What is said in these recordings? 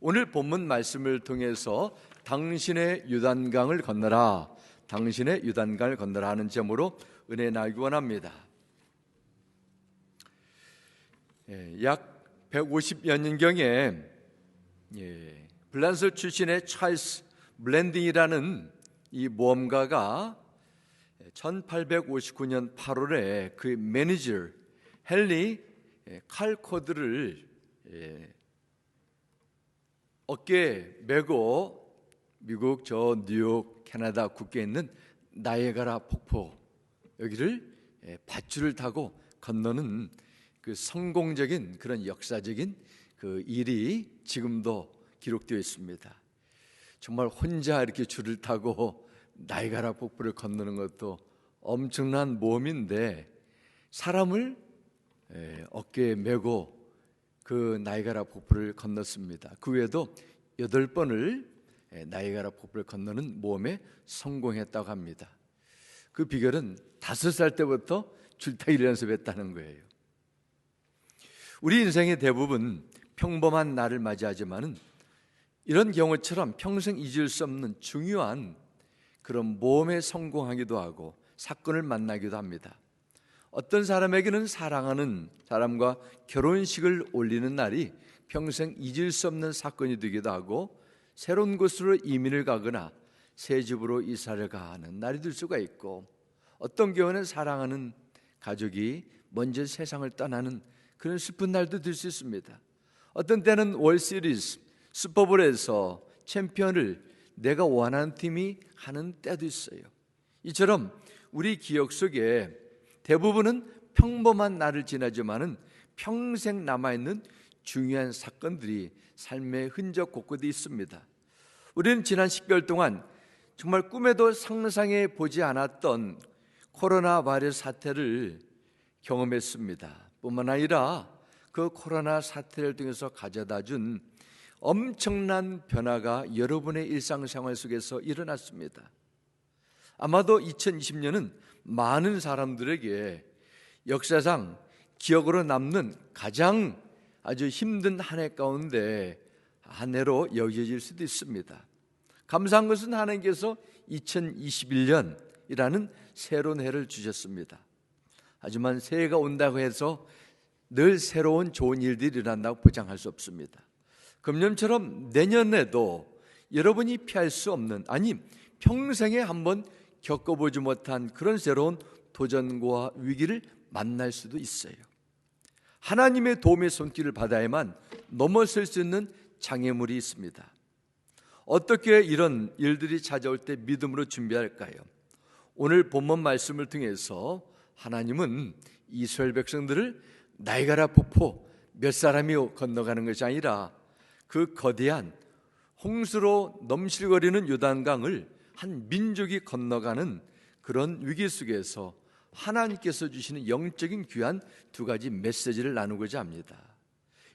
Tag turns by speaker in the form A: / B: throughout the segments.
A: 오늘 본문 말씀을 통해서 당신의 요단강을 건너라, 당신의 요단강을 건너라 하는 제목으로 은혜 나누기 원합니다. 약 150여 년경에 블란스 출신의 찰스 블랜딩이라는 이 모험가가 1859년 8월에 그의 매니저 헨리 칼코드를 어깨에 메고 미국 저 뉴욕 캐나다 국계에 있는 나이아가라 폭포 여기를 밧줄을 타고 건너는 그 성공적인 그런 역사적인 그 일이 지금도 기록되어 있습니다. 정말 혼자 이렇게 줄을 타고 나이아가라 폭포를 건너는 것도 엄청난 모험인데 사람을 어깨에 메고 그 나이아가라 폭포를 건넜습니다. 그 외에도 8번을 나이아가라 폭포를 건너는 모험에 성공했다고 합니다. 그 비결은 5살 때부터 줄타기를 연습했다는 거예요. 우리 인생의 대부분 평범한 날을 맞이하지만은 이런 경우처럼 평생 잊을 수 없는 중요한 그런 모험에 성공하기도 하고 사건을 만나기도 합니다. 어떤 사람에게는 사랑하는 사람과 결혼식을 올리는 날이 평생 잊을 수 없는 사건이 되기도 하고 새로운 곳으로 이민을 가거나 새 집으로 이사를 가는 날이 될 수가 있고 어떤 경우는 사랑하는 가족이 먼저 세상을 떠나는 그런 슬픈 날도 될 수 있습니다. 어떤 때는 월시리즈 슈퍼볼에서 챔피언을 내가 원하는 팀이 하는 때도 있어요. 이처럼 우리 기억 속에 대부분은 평범한 날을 지나지만은 평생 남아있는 중요한 사건들이 삶의 흔적 곳곳에 있습니다. 우리는 지난 10개월 동안 정말 꿈에도 상상해 보지 않았던 코로나 바이러스 사태를 경험했습니다. 뿐만 아니라 그 코로나 사태를 통해서 가져다 준 엄청난 변화가 여러분의 일상생활 속에서 일어났습니다. 아마도 2020년은 많은 사람들에게 역사상 기억으로 남는 가장 아주 힘든 한 해 가운데 한 해로 여겨질 수도 있습니다. 감사한 것은 하나님께서 2021년이라는 새로운 해를 주셨습니다. 하지만 새해가 온다고 해서 늘 새로운 좋은 일들이 일어난다고 보장할 수 없습니다. 금년처럼 내년에도 여러분이 피할 수 없는, 아니 평생에 한번 겪어보지 못한 그런 새로운 도전과 위기를 만날 수도 있어요. 하나님의 도움의 손길을 받아야만 넘어설 수 있는 장애물이 있습니다. 어떻게 이런 일들이 찾아올 때 믿음으로 준비할까요? 오늘 본문 말씀을 통해서 하나님은 이스라엘 백성들을 나이아가라 폭포 몇 사람이 건너가는 것이 아니라 그 거대한 홍수로 넘실거리는 요단강을 한 민족이 건너가는 그런 위기 속에서 하나님께서 주시는 영적인 귀한 2가지 메시지를 나누고자 합니다.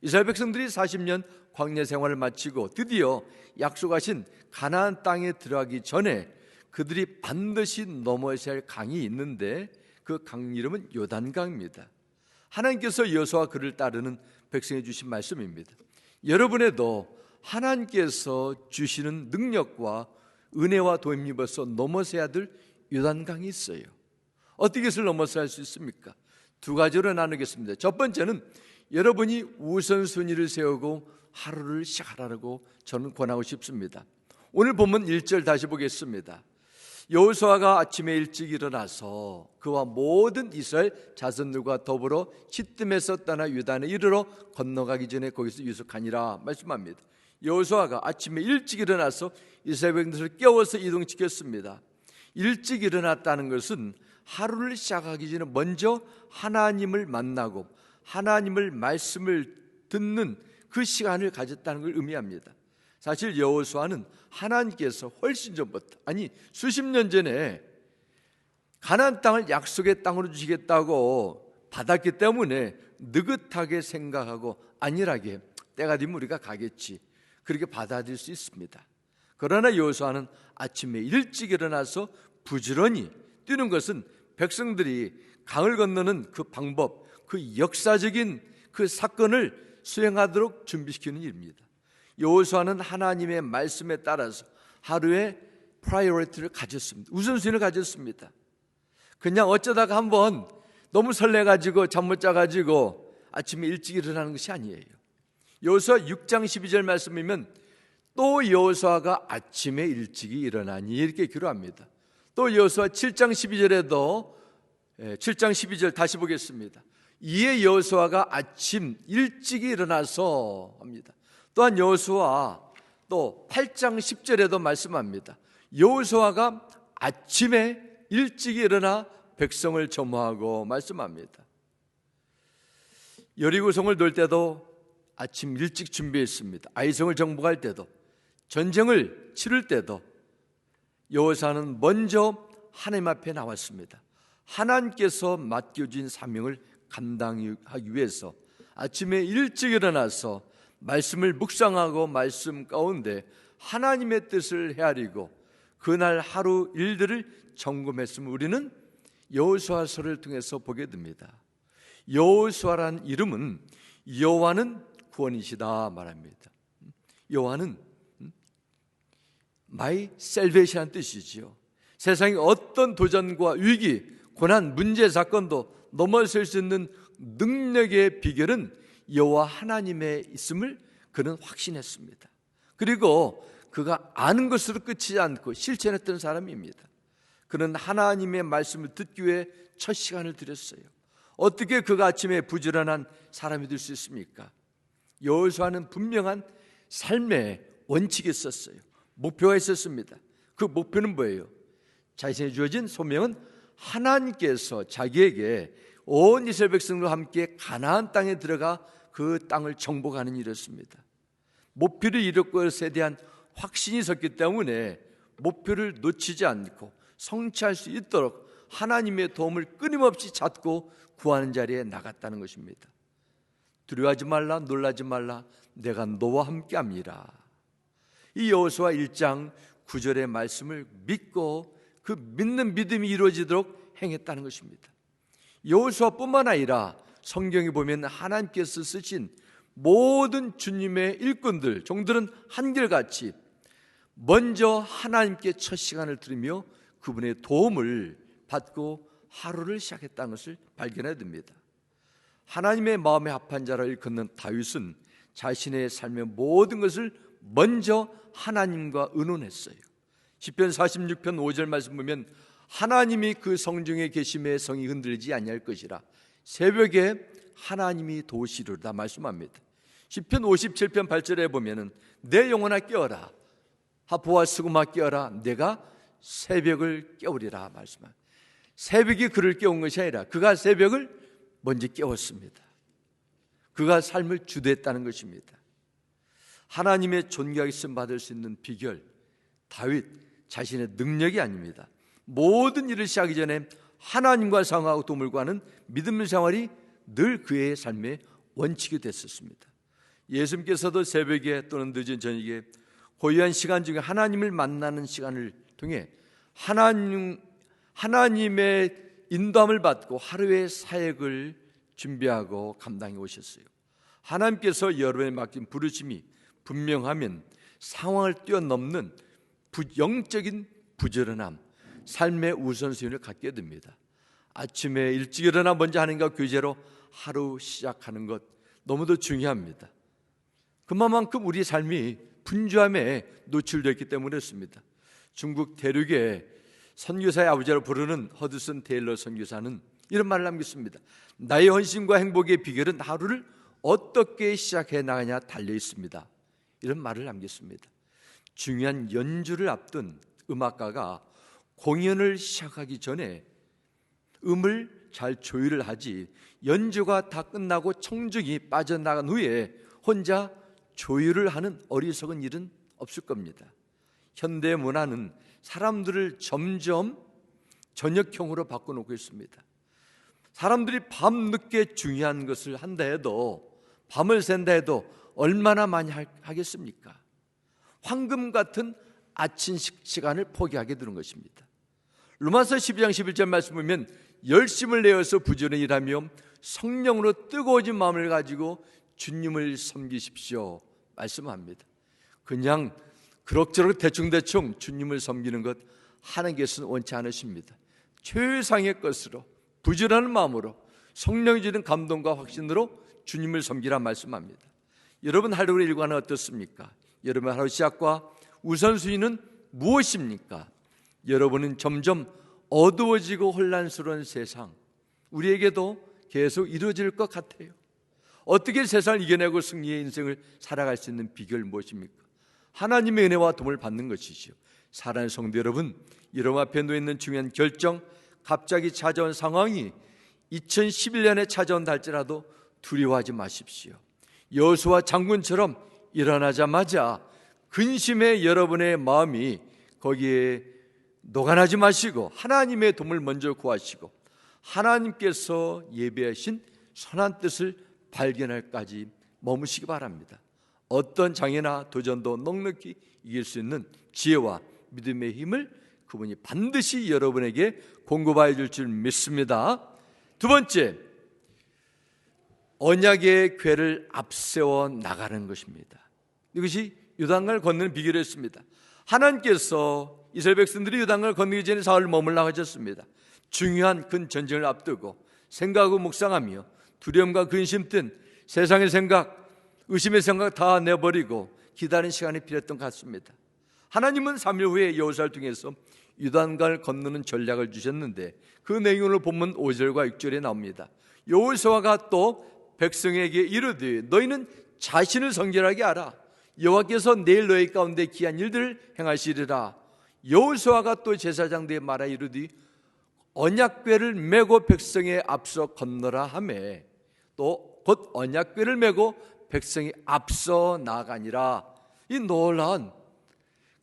A: 이스라엘 백성들이 40년 광야 생활을 마치고 드디어 약속하신 가나안 땅에 들어가기 전에 그들이 반드시 넘어서야 할 강이 있는데 그 강 이름은 요단강입니다. 하나님께서 여호수아와 그를 따르는 백성에 주신 말씀입니다. 여러분에도 하나님께서 주시는 능력과 은혜와 도움을 입어서 넘어서야 될 요단강이 있어요. 어떻게 해서 넘어서야 할 수 있습니까? 2가지로 나누겠습니다. 첫 번째는 여러분이 우선순위를 세우고 하루를 시작하라고 저는 권하고 싶습니다. 오늘 본문 1절 다시 보겠습니다. 여호수아가 아침에 일찍 일어나서 그와 모든 이스라엘 자손들과 더불어 시뜸에서 떠나 유단에 이르러 건너가기 전에 거기서 유숙하니라 말씀합니다. 여호수아가 아침에 일찍 일어나서 이스라엘 백성들을 깨워서 이동시켰습니다. 일찍 일어났다는 것은 하루를 시작하기 전에 먼저 하나님을 만나고 하나님을 말씀을 듣는 그 시간을 가졌다는 걸 의미합니다. 사실 여호수아는 하나님께서 훨씬 전부터, 아니 수십 년 전에 가나안 땅을 약속의 땅으로 주시겠다고 받았기 때문에 느긋하게 생각하고 안일하게 때가 되면 우리가 가겠지, 그렇게 받아들일 수 있습니다. 그러나 여호수아는 아침에 일찍 일어나서 부지런히 뛰는 것은 백성들이 강을 건너는 그 방법, 그 역사적인 그 사건을 수행하도록 준비시키는 일입니다. 여호수아는 하나님의 말씀에 따라서 하루에 프라이어리티를 가졌습니다. 우선순위를 가졌습니다. 그냥 어쩌다가 한번 너무 설레가지고 잠 못 자가지고 아침에 일찍 일어나는 것이 아니에요. 여호수아 6장 12절 말씀이면 또 여호수아가 아침에 일찍이 일어나니 이렇게 기록합니다. 또 여호수아 7장 12절에도 7장 12절 다시 보겠습니다. 이에 여호수아가 아침 일찍이 일어나서 합니다. 또한 여호수아 또 8장 10절에도 말씀합니다. 여호수아가 아침에 일찍이 일어나 백성을 점호하고 말씀합니다. 여리고성을 돌 때도 아침 일찍 준비했습니다. 아이성을 정복할 때도, 전쟁을 치를 때도 여호수아는 먼저 하나님 앞에 나왔습니다. 하나님께서 맡겨진 사명을 감당하기 위해서 아침에 일찍 일어나서 말씀을 묵상하고 말씀 가운데 하나님의 뜻을 헤아리고 그날 하루 일들을 점검했으면 우리는 여호수아서를 통해서 보게 됩니다. 여호수아라는 이름은 여호와는 구원이시다 말합니다. 여호와는 My salvation이라는 뜻이지요. 세상의 어떤 도전과 위기, 고난, 문제, 사건도 넘어설 수 있는 능력의 비결은 여호와 하나님에 있음을 그는 확신했습니다. 그리고 그가 아는 것으로 끝이지 않고 실천했던 사람입니다. 그는 하나님의 말씀을 듣기 위해 첫 시간을 들였어요. 어떻게 그가 아침에 부지런한 사람이 될 수 있습니까? 여호수아는 분명한 삶의 원칙이 있었어요. 목표가 있었습니다. 그 목표는 뭐예요? 자신이 주어진 소명은 하나님께서 자기에게 온 이스라엘 백성들과 함께 가나안 땅에 들어가 그 땅을 정복하는 일이었습니다. 목표를 이룰 것에 대한 확신이 있었기 때문에 목표를 놓치지 않고 성취할 수 있도록 하나님의 도움을 끊임없이 찾고 구하는 자리에 나갔다는 것입니다. 두려워하지 말라, 놀라지 말라, 내가 너와 함께함이라. 이 여호수아 1장 9절의 말씀을 믿고 그 믿는 믿음이 이루어지도록 행했다는 것입니다. 여호수아뿐만 아니라 성경에 보면 하나님께서 쓰신 모든 주님의 일꾼들, 종들은 한결같이 먼저 하나님께 첫 시간을 들으며 그분의 도움을 받고 하루를 시작했다는 것을 발견해야 됩니다. 하나님의 마음에 합한 자라 일컫는 다윗은 자신의 삶의 모든 것을 먼저 하나님과 의논했어요. 시편 46편 5절 말씀 보면 하나님이 그 성중에 계심에 성이 흔들리지 아니할 것이라 새벽에 하나님이 도우시리로다 말씀합니다. 시편 57편 8절에 보면은 내 영혼아 깨어라, 하포와 수금아 깨어라, 내가 새벽을 깨우리라 말씀합니다. 새벽이 그를 깨운 것이 아니라 그가 새벽을 먼저 깨웠습니다. 그가 삶을 주도했다는 것입니다. 하나님의 존귀하게 쓰임 받을 수 있는 비결, 다윗 자신의 능력이 아닙니다. 모든 일을 시작하기 전에 하나님과 상하고 도움을 구하는 믿음 생활이 늘 그의 삶의 원칙이 됐었습니다. 예수님께서도 새벽에 또는 늦은 저녁에 고요한 시간 중에 하나님을 만나는 시간을 통해 하나님의 인도함을 받고 하루의 사역을 준비하고 감당해 오셨어요. 하나님께서 여러분에 맡긴 부르심이 분명하면 상황을 뛰어넘는 영적인 부지런함, 삶의 우선순위를 갖게 됩니다. 아침에 일찍 일어나 먼저 하나님과 교제로 하루 시작하는 것 너무도 중요합니다. 그만큼 우리 삶이 분주함에 노출되었기 때문에 그렇습니다. 중국 대륙의 선교사의 아버지라고 부르는 허드슨 테일러 선교사는 이런 말을 남겼습니다. 나의 헌신과 행복의 비결은 하루를 어떻게 시작해 나가냐 달려 있습니다. 이런 말을 남겼습니다. 중요한 연주를 앞둔 음악가가 공연을 시작하기 전에 음을 잘 조율을 하지 연주가 다 끝나고 청중이 빠져나간 후에 혼자 조율을 하는 어리석은 일은 없을 겁니다. 현대 문화는 사람들을 점점 저녁형으로 바꿔놓고 있습니다. 사람들이 밤늦게 중요한 것을 한다 해도, 밤을 샌다 해도 얼마나 많이 하겠습니까? 황금 같은 아침 시간을 포기하게 되는 것입니다. 로마서 12장 11절 말씀 보면 열심을 내어서 부지런히 일하며 성령으로 뜨거워진 마음을 가지고 주님을 섬기십시오 말씀합니다. 그냥 그럭저럭 대충대충 주님을 섬기는 것 하나님께서는 원치 않으십니다. 최상의 것으로 부지런한 마음으로 성령이 주는 감동과 확신으로 주님을 섬기라 말씀합니다. 여러분 하루의 일과는 어떻습니까? 여러분 하루 시작과 우선순위는 무엇입니까? 여러분은 점점 어두워지고 혼란스러운 세상, 우리에게도 계속 이루어질 것 같아요. 어떻게 세상을 이겨내고 승리의 인생을 살아갈 수 있는 비결 무엇입니까? 하나님의 은혜와 도움을 받는 것이죠. 사랑하는 성도 여러분, 여러분 앞에 놓여있는 중요한 결정, 갑자기 찾아온 상황이 2011년에 찾아온다 할지라도 두려워하지 마십시오. 여호수아 장군처럼 일어나자마자 근심의 여러분의 마음이 거기에 녹아나지 마시고 하나님의 도움을 먼저 구하시고 하나님께서 예비하신 선한 뜻을 발견할까지 머무시기 바랍니다. 어떤 장애나 도전도 넉넉히 이길 수 있는 지혜와 믿음의 힘을 그분이 반드시 여러분에게 공급하여 줄 줄 믿습니다. 두 번째, 언약의 궤를 앞세워 나가는 것입니다. 이것이 요단강을 건너는 비결이었습니다. 하나님께서 이스라엘 백성들이 요단강을 건너기 전에 사흘 머물라고 하셨습니다. 중요한 큰 전쟁을 앞두고 생각하고 묵상하며 두려움과 근심 등 세상의 생각, 의심의 생각 다 내버리고 기다리는 시간이 필요했던 것 같습니다. 하나님은 3일 후에 여호수아를 통해서 요단강을 건너는 전략을 주셨는데 그 내용을 본문 5절과 6절에 나옵니다. 여호수아가 또 백성에게 이르되 너희는 자신을 성결하게 하라. 여호와께서 내일 너희 가운데 기한 일들을 행하시리라. 여호수아가 또 제사장들에게 말하 이르되 언약궤를 메고 백성에 앞서 건너라 하매 또 곧 언약궤를 메고 백성이 앞서 나가니라. 이 놀라운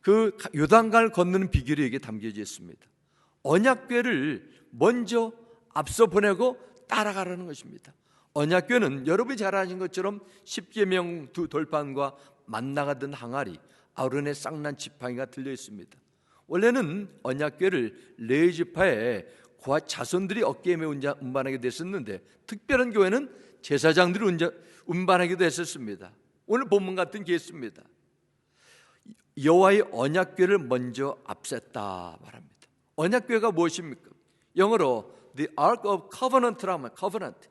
A: 그 요단강을 건너는 비결이 여기에 담겨져 있습니다. 언약궤를 먼저 앞서 보내고 따라가라는 것입니다. 언약궤는 여러분이 잘 아시는 것처럼 십계명 두 돌판과 만나가 든 항아리, 아론의 쌍난 지팡이가 들려 있습니다. 원래는 언약궤를 레위 지파의 고아 자손들이 어깨에 메고 운반하게 됐었는데 특별한 교회는 제사장들이 운반하기도 했었습니다. 오늘 본문 같은 케이스입니다. 여호와의 언약궤를 먼저 앞셌다 말합니다. 언약궤가 무엇입니까? 영어로 The Ark of Covenant라고 합니다. Covenant.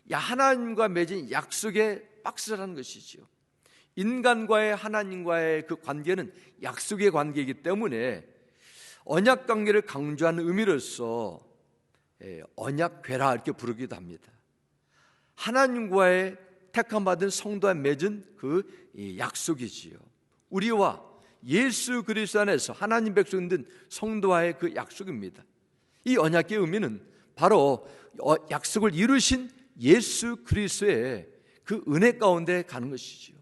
A: 하나님과 맺은 약속의 박스라는 것이죠. 인간과의 하나님과의 그 관계는 약속의 관계이기 때문에 언약 관계를 강조하는 의미로서 언약궤라 이렇게 부르기도 합니다. 하나님과의 택함받은 성도와 맺은 그 약속이지요. 우리와 예수 그리스도 안에서 하나님 백성된 성도와의 그 약속입니다. 이 언약궤의 의미는 바로 약속을 이루신 예수 그리스도의 그 은혜 가운데 가는 것이지요.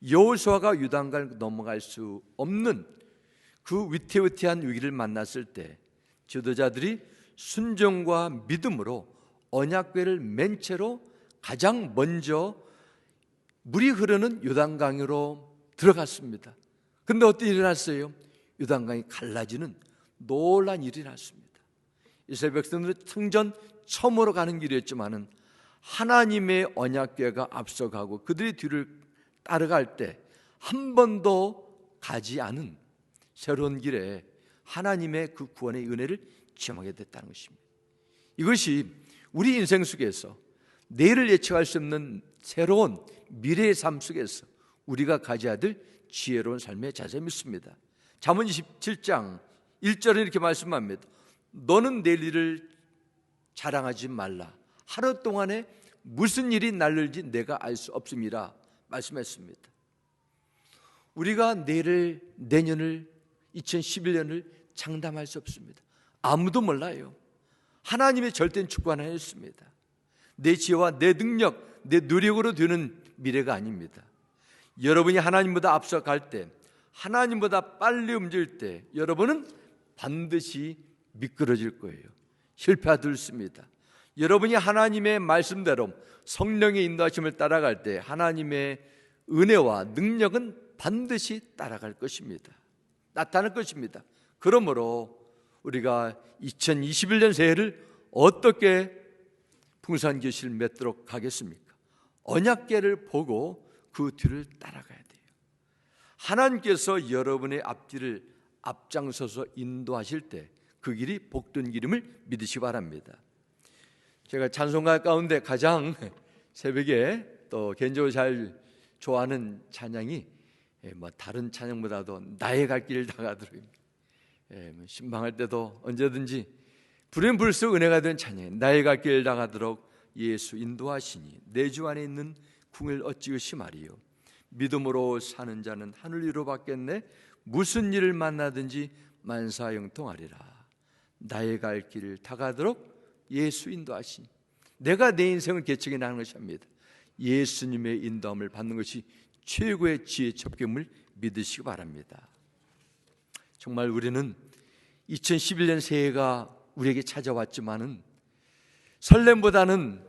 A: 여호수아가 요단강을 넘어갈 수 없는 그 위태위태한 위기를 만났을 때 지도자들이 순종과 믿음으로 언약궤를 맨 채로 가장 먼저 물이 흐르는 요단강으로 들어갔습니다. 그런데 어떤 일이 일어났어요? 요단강이 갈라지는 놀라운 일이 났습니다. 이스라엘 백성들은 성전 처음으로 가는 길이었지만은 하나님의 언약궤가 앞서가고 그들이 뒤를 따라갈 때 한 번도 가지 않은 새로운 길에 하나님의 그 구원의 은혜를 체험하게 됐다는 것입니다. 이것이 우리 인생 속에서 내일을 예측할 수 없는 새로운 미래의 삶 속에서 우리가 가져야 될 지혜로운 삶의 자세 믿습니다. 잠언 27장 1절에 이렇게 말씀합니다. 너는 내일 일을 자랑하지 말라. 하루 동안에 무슨 일이 날릴지 내가 알 수 없음이라 말씀했습니다. 우리가 내일을, 내년을, 2011년을 장담할 수 없습니다. 아무도 몰라요. 하나님의 절대는 주권 안에 있습니다. 내 지혜와 내 능력, 내 노력으로 되는 미래가 아닙니다. 여러분이 하나님보다 앞서갈 때, 하나님보다 빨리 움직일 때 여러분은 반드시 미끄러질 거예요. 실패하들 습니다. 여러분이 하나님의 말씀대로 성령의 인도하심을 따라갈 때 하나님의 은혜와 능력은 반드시 따라갈 것입니다. 나타날 것입니다. 그러므로 우리가 2021년 새해를 어떻게 풍성한 결실을 맺도록 하겠습니까? 언약궤를 보고 그 뒤를 따라가야 돼요. 하나님께서 여러분의 앞길을 앞장서서 인도하실 때 그 길이 복된 길임을 믿으시기 바랍니다. 제가 찬송가 가운데 가장 새벽에 또 개인적으로 잘 좋아하는 찬양이 다른 찬양보다도 나의 갈 길을 다가도록입니다. 신방할 때도 언제든지 부르면 부를수록 은혜가 되는 찬양, 나의 갈 길을 다가도록 예수 인도하시니 내 주 안에 있는 궁을 어찌 의심하리요. 믿음으로 사는 자는 하늘 위로 받겠네. 무슨 일을 만나든지 만사형통하리라. 나의 갈 길을 다가도록 예수 인도하시니, 내가 내 인생을 개척해 나가는 것이 아닙니다. 예수님의 인도함을 받는 것이 최고의 지혜 첩경을 믿으시기 바랍니다. 정말 우리는 2011년 새해가 우리에게 찾아왔지만은 설렘보다는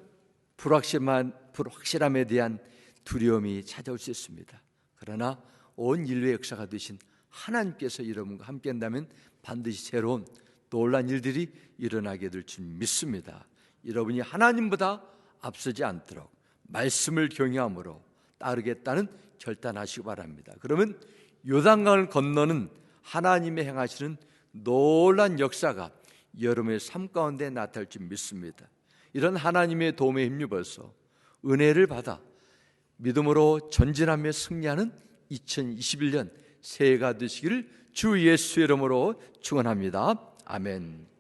A: 불확실함에 대한 두려움이 찾아올 수 있습니다. 그러나 온 인류의 역사가 되신 하나님께서 여러분과 함께 한다면 반드시 새로운 놀라운 일들이 일어나게 될 줄 믿습니다. 여러분이 하나님보다 앞서지 않도록 말씀을 경외함으로 따르겠다는 결단하시기 바랍니다. 그러면 요단강을 건너는 하나님의 행하시는 놀라운 역사가 여러분의 삶 가운데 나타날 줄 믿습니다. 이런 하나님의 도움에 힘입어서 은혜를 받아 믿음으로 전진하며 승리하는 2021년 새해가 되시기를 주 예수의 이름으로 축원합니다. 아멘.